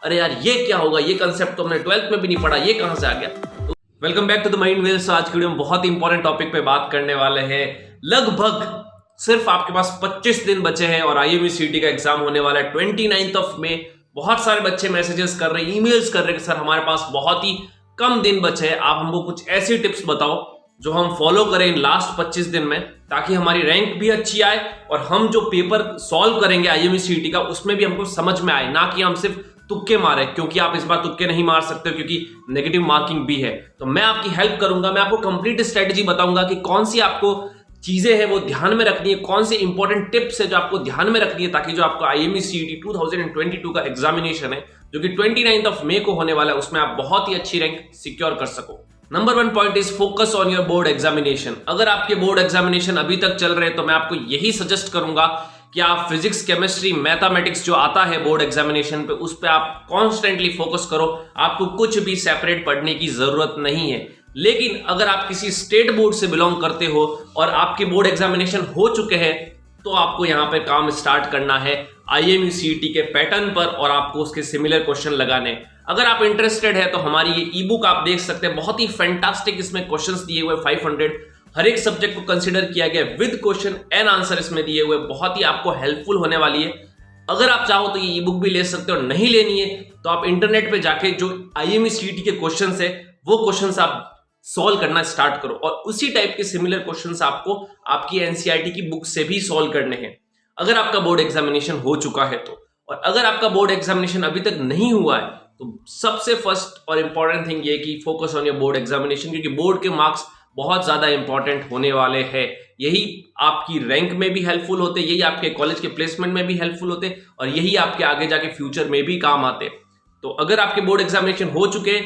अरे यार ये क्या होगा, ये कंसेप्ट तो हमने 12th में भी नहीं पढ़ा, ये कहां से आ गया। तो welcome back to the mind wells. आज की वीडियो में बहुत ही इंपॉर्टेंट टॉपिक पे बात करने वाले हैं। लगभग सिर्फ आपके पास 25 दिन बचे हैं और IMUCET का एग्जाम होने वाला है 29 मई। बहुत सारे बच्चे मैसेजेस कर रहे हैं, ईमेल्स कर रहे हैं कि सर हमारे पास बहुत ही कम दिन बचे हैं, आप हमको कुछ ऐसी टिप्स बताओ जो हम फॉलो करें इन लास्ट 25 दिन में, ताकि हमारी रैंक भी अच्छी आए और हम जो पेपर सॉल्व करेंगे IMUCET का उसमें भी हमको समझ में आए, ना कि हम सिर्फ तुक्के मारे। क्योंकि आप इस बार तुक्के नहीं मार सकते हो क्योंकि नेगेटिव मार्किंग भी है। तो मैं आपकी हेल्प करूंगा, मैं आपको कंप्लीट स्ट्रेटेजी बताऊंगा कि कौन सी आपको चीजें हैं वो ध्यान में रखनी है, कौन सी इंपॉर्टेंट टिप्स है जो आपको ध्यान में रखनी है, ताकि जो आपको IMUCET 2022 का एग्जामिनेशन है जो कि 29 मई को होने वाला है उसमें आप बहुत ही अच्छी रैंक सिक्योर कर सको। Number 1 point is focus on your board examination. अगर आपके बोर्ड एग्जामिनेशन अभी तक चल रहे हैं तो मैं आपको यही सजेस्ट करूंगा कि आप फिजिक्स, केमिस्ट्री, मैथमेटिक्स जो आता है बोर्ड एग्जामिनेशन पे उस पे आप कॉन्स्टेंटली फोकस करो। आपको कुछ भी सेपरेट पढ़ने की जरूरत नहीं है। लेकिन अगर आप किसी स्टेट बोर्ड से बिलोंग करते हो और आपके बोर्ड एग्जामिनेशन हो चुके हैं तो आपको यहां पे काम स्टार्ट करना है IMUCET के पैटर्न पर और आपको उसके सिमिलर क्वेश्चन लगाने। अगर आप इंटरेस्टेड है तो हमारी ये ई बुक आप देख सकते हैं, बहुत ही फैंटास्टिक इसमें क्वेश्चंस दिए हुए 500, हर एक सब्जेक्ट को कंसीडर किया गया विद क्वेश्चन एंड आंसर इसमें दिए हुए, बहुत ही आपको हेल्पफुल होने वाली है। अगर आप चाहो तो ये ई बुक भी ले सकते हो, नहीं लेनी है तो आप इंटरनेट पे जाके जो IMUCET के क्वेश्चंस है वो क्वेश्चंस आप सॉल्व करना स्टार्ट करो और उसी टाइप के सिमिलर क्वेश्चंस आपको आपकी NCERT की बुक से भी सॉल्व करने हैं अगर आपका बोर्ड एग्जामिनेशन हो चुका है तो। और अगर आपका बोर्ड एग्जामिनेशन अभी तक नहीं हुआ है तो सबसे फर्स्ट और इंपॉर्टेंट थिंग ये कि focus on your board examination, क्योंकि बोर्ड के मार्क्स बहुत ज्यादा इंपॉर्टेंट होने वाले हैं। यही आपकी रैंक में भी हेल्पफुल होते, यही आपके कॉलेज के प्लेसमेंट में भी हेल्पफुल होते और यही आपके आगे जाके फ्यूचर में भी काम आते। तो अगर आपके बोर्ड एग्जामिनेशन हो चुके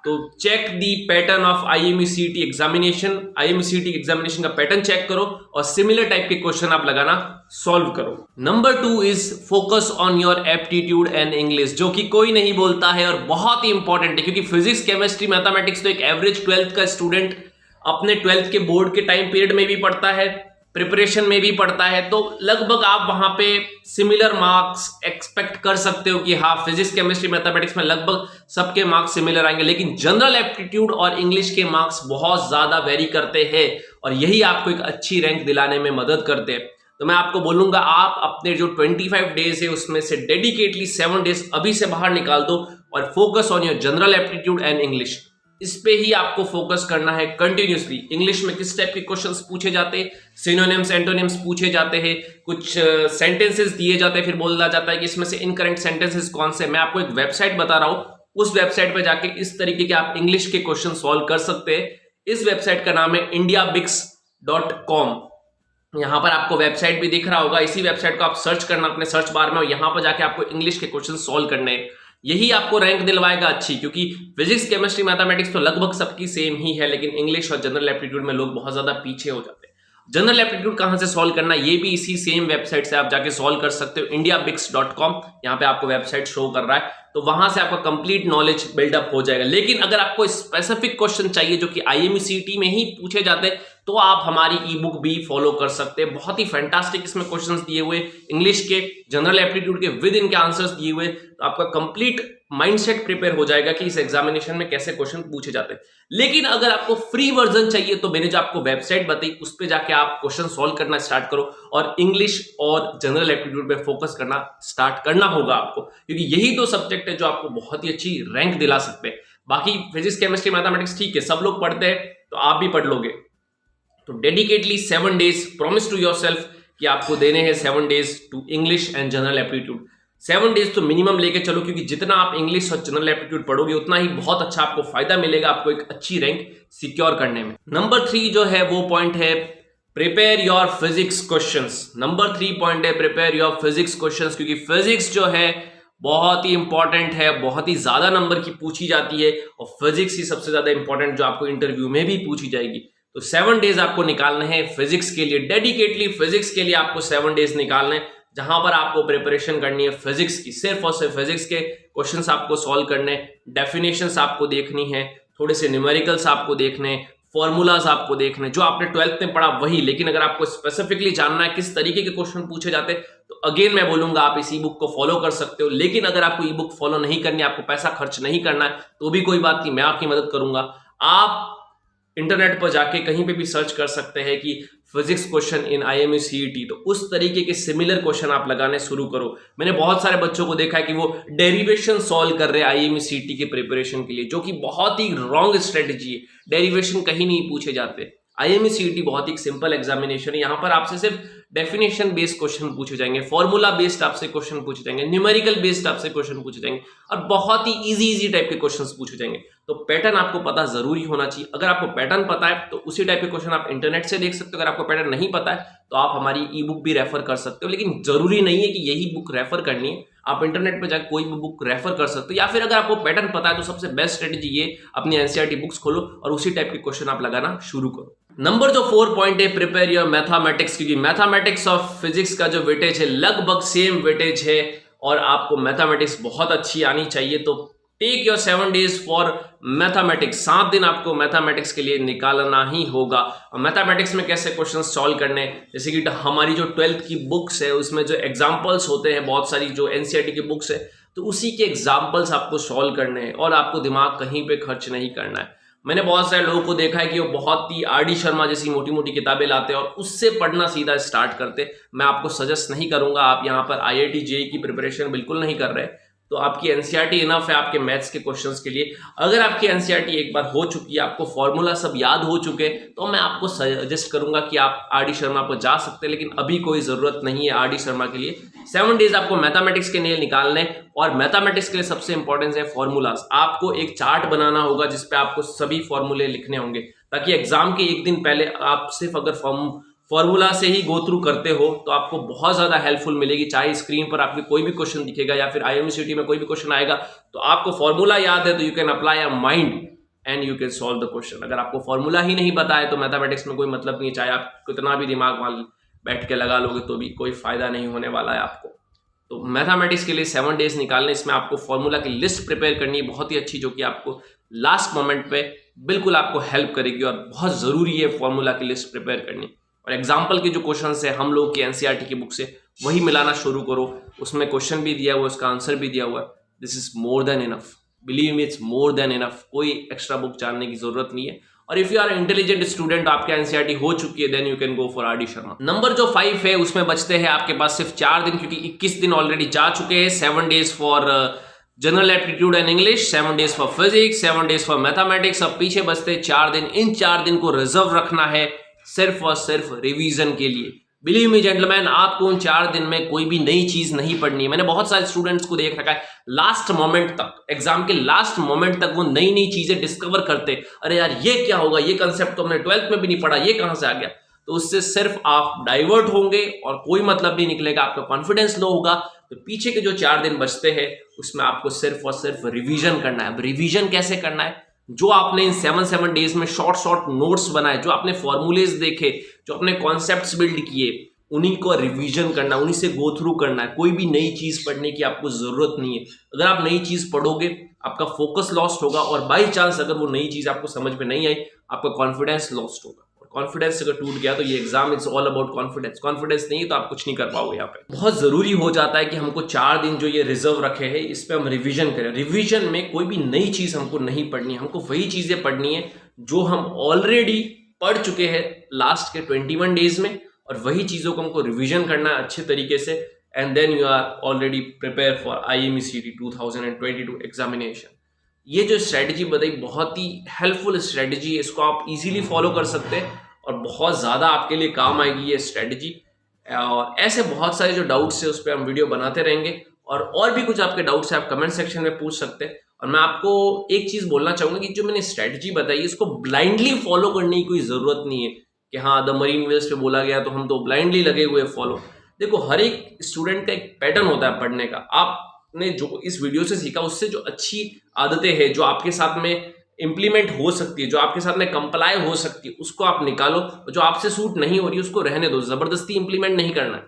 तो check the pattern of IMUCET examination, IMUCET examination का पैटर्न चेक करो और सिमिलर टाइप के क्वेश्चन आप लगाना सॉल्व करो। Number 2 is focus on your aptitude and English, जो कि कोई नहीं बोलता है और बहुत ही इंपॉर्टेंट है। क्योंकि फिजिक्स, केमिस्ट्री, मैथमेटिक्स तो एक एवरेज 12th का स्टूडेंट अपने 12th के बोर्ड के टाइम पीरियड में भी पढ़ता है, प्रिपरेशन में भी पढ़ता है, तो लगभग आप वहां पे सिमिलर मार्क्स एक्सपेक्ट कर सकते हो कि हाँ फिजिक्स, केमिस्ट्री, मैथमेटिक्स में लगभग सबके मार्क्स सिमिलर आएंगे। लेकिन जनरल एप्टीट्यूड और इंग्लिश के मार्क्स बहुत ज्यादा वेरी करते हैं और यही आपको एक अच्छी रैंक दिलाने में मदद करते हैं। तो मैं आपको बोलूंगा आप अपने जो 25 डेज है उसमें से डेडिकेटली 7 डेज अभी से बाहर निकाल दो और focus on your general aptitude and English, इस पे ही आपको फोकस करना है कंटिन्यूसली। इंग्लिश में किस टाइप के क्वेश्चंस पूछे जाते हैं, सिनोनिम्स, एंटोनिम्स पूछे जाते हैं, कुछ सेंटेंसेस दिए जाते हैं, फिर बोला जाता है कि इसमें से इनकरेक्ट सेंटेंसेस कौन से। मैं आपको एक वेबसाइट बता रहा हूं, उस वेबसाइट पे जाके इस तरीके के आप इंग्लिश के क्वेश्चन सॉल्व कर सकते हैं। इस वेबसाइट का नाम है indiabix.com। यहां पर आपको वेबसाइट भी दिख रहा होगा, इसी वेबसाइट को आप सर्च करना अपने सर्च बार में और यहां पर जाके आपको इंग्लिश के क्वेश्चन सॉल्व करने हैं। यही आपको रैंक दिलवाएगा अच्छी, क्योंकि फिजिक्स, केमिस्ट्री, मैथमेटिक्स तो लगभग सबकी सेम ही है, लेकिन इंग्लिश और जनरल एप्टीट्यूड में लोग बहुत ज्यादा पीछे हो जाते हैं। जनरल एप्टीट्यूड कहां से सॉल्व करना, ये भी इसी सेम वेबसाइट से आप जाके सॉल्व कर सकते हो, indiabix.com। यहाँ पे आपको वेबसाइट शो कर रहा है, तो वहां से आपका कंप्लीट नॉलेज बिल्डअप हो जाएगा। लेकिन अगर आपको स्पेसिफिक क्वेश्चन चाहिए जो कि IMUCET में ही पूछे जाते हैं तो आप हमारी ई बुक भी फॉलो कर सकते हैं। बहुत ही फैंटास्टिक इसमें क्वेश्चंस दिए हुए, इंग्लिश के, जनरल एप्टीट्यूड के विद इनके आंसर्स दिए हुए, तो आपका कंप्लीट माइंडसेट प्रिपेयर हो जाएगा कि इस एग्जामिनेशन में कैसे क्वेश्चन पूछे जाते हैं। लेकिन अगर आपको फ्री वर्जन चाहिए तो मैंने जो आपको वेबसाइट बताई उस पे जाके आप क्वेश्चन सॉल्व करना स्टार्ट करो और इंग्लिश और जनरल एप्टीट्यूड पे फोकस करना स्टार्ट करना होगा आपको, क्योंकि यही दो सब्जेक्ट है जो आपको बहुत ही अच्छी रैंक दिला सकते हैं। बाकी फिजिक्स, केमिस्ट्री, मैथमेटिक्स ठीक है, सब लोग पढ़ते हैं तो आप भी पढ़ लोगे। तो dedicatedly 7 days promise to yourself कि आपको देने हैं 7 days to English and general aptitude. 7 days तो मिनिमम लेके चलो, क्योंकि जितना आप इंग्लिश और जनरल एप्टीट्यूड पढ़ोगे उतना ही बहुत अच्छा आपको फायदा मिलेगा, आपको एक अच्छी रैंक सिक्योर करने में। नंबर 3 जो है वो पॉइंट है prepare your physics questions. Number 3 point है प्रिपेयर योर फिजिक्स क्वेश्चंस, क्योंकि फिजिक्स जो है बहुत ही इंपॉर्टेंट है, बहुत ही ज्यादा नंबर की पूछी जाती है और फिजिक्स ही सबसे ज्यादा इंपॉर्टेंट जो आपको इंटरव्यू में भी पूछी जाएगी। तो 7 डेज आपको निकालने हैं फिजिक्स के लिए, डेडिकेटली फिजिक्स के लिए आपको 7 डेज निकालने हैं, जहां पर आपको प्रिपरेशन करनी है फिजिक्स की, सिर्फ और सिर्फ फिजिक्स के क्वेश्चंस आपको सॉल्व करने, डेफिनेशंस आपको देखनी है, थोड़े से न्यूमेरिकल्स आपको देखने, फॉर्मूलाज आपको देखने, जो आपने 12th में पढ़ा वही। लेकिन अगर आपको स्पेसिफिकली जानना है किस तरीके के क्वेश्चन पूछे जाते हैं तो अगेन मैं बोलूंगा आप इस ई बुक को फॉलो कर सकते हो, लेकिन अगर आपको ई बुक फॉलो नहीं करनी, आपको पैसा खर्च नहीं करना है, तो भी कोई बात नहीं, मैं आपकी मदद करूंगा। आप इंटरनेट पर जाके कहीं पे भी सर्च कर सकते हैं कि physics question in IME CET, तो उस तरीके के सिमिलर क्वेश्चन आप लगाने शुरू करो। मैंने बहुत सारे बच्चों को देखा है कि वो डेरिवेशन सॉल्व कर रहे हैं IME CET के प्रिपरेशन के लिए, जो कि बहुत ही रॉन्ग स्ट्रेटेजी है। डेरिवेशन कहीं नहीं पूछे जाते। IME CET बहुत ही सिंपल एग्जामिनेशन है। यहाँ पर आपसे सिर्फ डेफिनेशन बेस्ड क्वेश्चन पूछे जाएंगे, फॉर्मूला बेस्ड आपसे क्वेश्चन पूछे जाएंगे, न्यूमेरिकल बेस्ड आपसे क्वेश्चन पूछे जाएंगे, और बहुत ही इजी टाइप के क्वेश्चंस पूछे जाएंगे। तो पैटर्न आपको पता जरूरी होना चाहिए। अगर आपको पैटर्न पता है तो उसी टाइप के क्वेश्चन आप इंटरनेट से देख सकते हो। अगर आपको पैटर्न नहीं पता है तो आप हमारी ई बुक भी रेफर कर सकते हो, लेकिन जरूरी नहीं है कि यही बुक रेफर करनी है। आप इंटरनेट पर जाकर कोई भी बुक रेफर कर सकते हो, या फिर अगर आपको पैटर्न पता है तो सबसे बेस्ट स्ट्रेटेजी ये, अपनी NCERT बुक्स खोलो और उसी टाइप के क्वेश्चन आप लगाना शुरू करो। नंबर जो 4 पॉइंट है, प्रिपेयर योर मैथमेटिक्स, क्योंकि मैथमेटिक्स और फिजिक्स का जो वेटेज है लगभग सेम वेटेज है और आपको मैथमेटिक्स बहुत अच्छी आनी चाहिए। तो take your 7 days for mathematics. 7 दिन आपको मैथमेटिक्स के लिए निकालना ही होगा। और मैथमेटिक्स में कैसे क्वेश्चन सॉल्व करने, जैसे कि हमारी जो 12th की बुक्स है उसमें जो एग्जाम्पल्स होते हैं, बहुत सारी जो NCERT की बुक्स है, तो उसी के एग्जाम्पल्स आपको सॉल्व करने हैं और आपको दिमाग कहीं पे खर्च नहीं करना है। मैंने बहुत सारे लोगों को देखा है कि वो बहुत ही RD शर्मा जैसी मोटी मोटी किताबें लाते हैं और उससे पढ़ना सीधा स्टार्ट करते। मैं आपको सजेस्ट नहीं करूंगा। आप यहाँ पर IIT JEE की प्रिपरेशन बिल्कुल नहीं कर रहे, तो आपकी NCERT इनफ है आपके मैथ्स के क्वेश्चंस के लिए। अगर आपकी NCERT एक बार हो चुकी है, आपको फॉर्मूला सब याद हो चुके, तो मैं आपको सजेस्ट करूंगा कि आप RD शर्मा पर जा सकते हैं, लेकिन अभी कोई जरूरत नहीं है RD शर्मा के लिए। 7 days आपको मैथमेटिक्स के लिए निकालने, और मैथमेटिक्स के लिए सबसे इंपॉर्टेंट है फॉर्मूलाज। आपको एक चार्ट बनाना होगा जिसपे आपको सभी फॉर्मूले लिखने होंगे, ताकि एग्जाम के एक दिन पहले आप सिर्फ अगर फॉर्मूला से ही गो थ्रू करते हो तो आपको बहुत ज्यादा हेल्पफुल मिलेगी। चाहे स्क्रीन पर आपके कोई भी क्वेश्चन दिखेगा या फिर IME CET में कोई भी क्वेश्चन आएगा, तो आपको फॉर्मूला याद है तो you can apply your mind and you can solve the question. अगर आपको फॉर्मूला ही नहीं पता है तो मैथमेटिक्स में कोई मतलब नहीं है, चाहे आप कितना भी दिमाग वहां बैठ के लगा लोगे तो भी कोई फायदा नहीं होने वाला है आपको। तो मैथमेटिक्स के लिए 7 days निकालने, इसमें आपको फॉर्मूला की लिस्ट प्रिपेयर करनी है बहुत ही अच्छी, जो कि आपको लास्ट मोमेंट पे बिल्कुल आपको हेल्प करेगी, और बहुत जरूरी है फॉर्मूला की लिस्ट प्रिपेयर करनी। और एग्जाम्पल के जो क्वेश्चन है हम लोग की NCERT की बुक से वही मिलाना शुरू करो। उसमें क्वेश्चन भी दिया हुआ है, उसका आंसर भी दिया हुआ है। This is more than enough, believe me, it's more than enough. कोई एक्स्ट्रा बुक जानने की जरूरत नहीं है। और if you are intelligent student, आपके NCERT हो चुकी है, then you can go for RD Sharma. Number जो 5 है उसमें बचते हैं आपके पास सिर्फ 4 दिन, क्योंकि 21 दिन ऑलरेडी जा चुके हैं। 7 days for general aptitude and English, 7 days for physics, 7 days for mathematics. अब पीछे बचते 4 दिन। इन 4 दिन को रिजर्व रखना है सिर्फ और सिर्फ रिवीजन के लिए। बिलीव मी जेंटलमैन, आपको उन 4 दिन में कोई भी नई चीज नहीं पढ़नी है। मैंने बहुत सारे स्टूडेंट्स को देख रखा है, लास्ट मोमेंट तक, एग्जाम के लास्ट मोमेंट तक वो नई नई चीजें डिस्कवर करते। अरे यार ये क्या होगा, ये कंसेप्ट तो हमने 12th में भी नहीं पढ़ा, ये कहां से आ गया। तो उससे सिर्फ आप डाइवर्ट होंगे और कोई मतलब नहीं निकलेगा, आपका कॉन्फिडेंस लो होगा। तो पीछे के जो 4 दिन बचते हैं उसमें आपको सिर्फ और सिर्फ रिवीजन करना है। अब रिवीजन कैसे करना है, जो आपने इन 7 days में शॉर्ट नोट्स बनाए, जो आपने फॉर्मूलेज देखे, जो आपने कॉन्सेप्ट्स बिल्ड किए, उन्हीं को रिवीजन करना, उन्हीं से गो थ्रू करना है। कोई भी नई चीज पढ़ने की आपको जरूरत नहीं है। अगर आप नई चीज पढ़ोगे आपका फोकस लॉस्ट होगा, और बाई चांस अगर वो नई चीज आपको समझ में नहीं आई, आपका कॉन्फिडेंस लॉस्ट होगा। कॉन्फिडेंस अगर टूट गया तो ये exam it's all about confidence. Confidence नहीं है तो आप कुछ नहीं कर पाओगे। यहाँ पे बहुत जरूरी हो जाता है कि हमको 4 दिन जो ये रिजर्व रखे हैं इस पे हम रिवीजन करें। रिवीजन में कोई भी नई चीज हमको नहीं पढ़नी है, हमको वही चीजें पढ़नी है जो हम ऑलरेडी पढ़ चुके हैं लास्ट के 21 days में, और वही चीजों को हमको रिवीजन करना है अच्छे तरीके से। And then you are already prepare for IME CET 2022 examination. ये जो स्ट्रेटजी बताई बहुत ही हेल्पफुल स्ट्रेटजी है, इसको आप इजीली फॉलो कर सकते हैं और बहुत ज़्यादा आपके लिए काम आएगी ये स्ट्रेटजी। और ऐसे बहुत सारे जो डाउट्स है उस पर हम वीडियो बनाते रहेंगे, और भी कुछ आपके डाउट्स है आप कमेंट सेक्शन में पूछ सकते हैं। और मैं आपको एक चीज़ बोलना चाहूँगा कि जो मैंने स्ट्रेटजी बताई इसको ब्लाइंडली फॉलो करने की कोई ज़रूरत नहीं है कि हाँ द मरीन वेल्स पे बोला गया तो हम तो ब्लाइंडली लगे हुए फॉलो। देखो, हर एक स्टूडेंट का एक पैटर्न होता है पढ़ने का। आपने जो इस वीडियो से सीखा उससे जो अच्छी आदतें हैं, जो आपके साथ में इंप्लीमेंट हो सकती है, जो आपके साथ में कंप्लाई हो सकती है, उसको आप निकालो। जो आपसे सूट नहीं हो रही उसको रहने दो, जबरदस्ती इंप्लीमेंट नहीं करना है।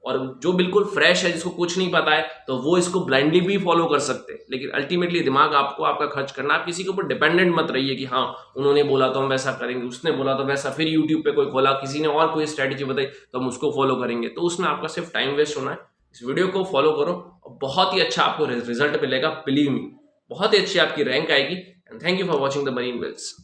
और जो बिल्कुल फ्रेश है, जिसको कुछ नहीं पता है, तो वो इसको ब्लाइंडली भी फॉलो कर सकते हैं। लेकिन अल्टीमेटली दिमाग आपको आपका खर्च करना, आप किसी के ऊपर डिपेंडेंट मत रहिए कि हाँ उन्होंने बोला तो हम वैसा करेंगे, उसने बोला तो वैसा, फिर यूट्यूब पे कोई खोला, किसी ने और कोई स्ट्रेटेजी बताई तो हम उसको फॉलो करेंगे, तो उसमें आपका सिर्फ टाइम वेस्ट होना है। इस वीडियो को फॉलो करो और बहुत ही अच्छा आपको रिजल्ट मिलेगा, बिलीव मी, बहुत ही अच्छी आपकी रैंक आएगी। And thank you for watching the marine Wales.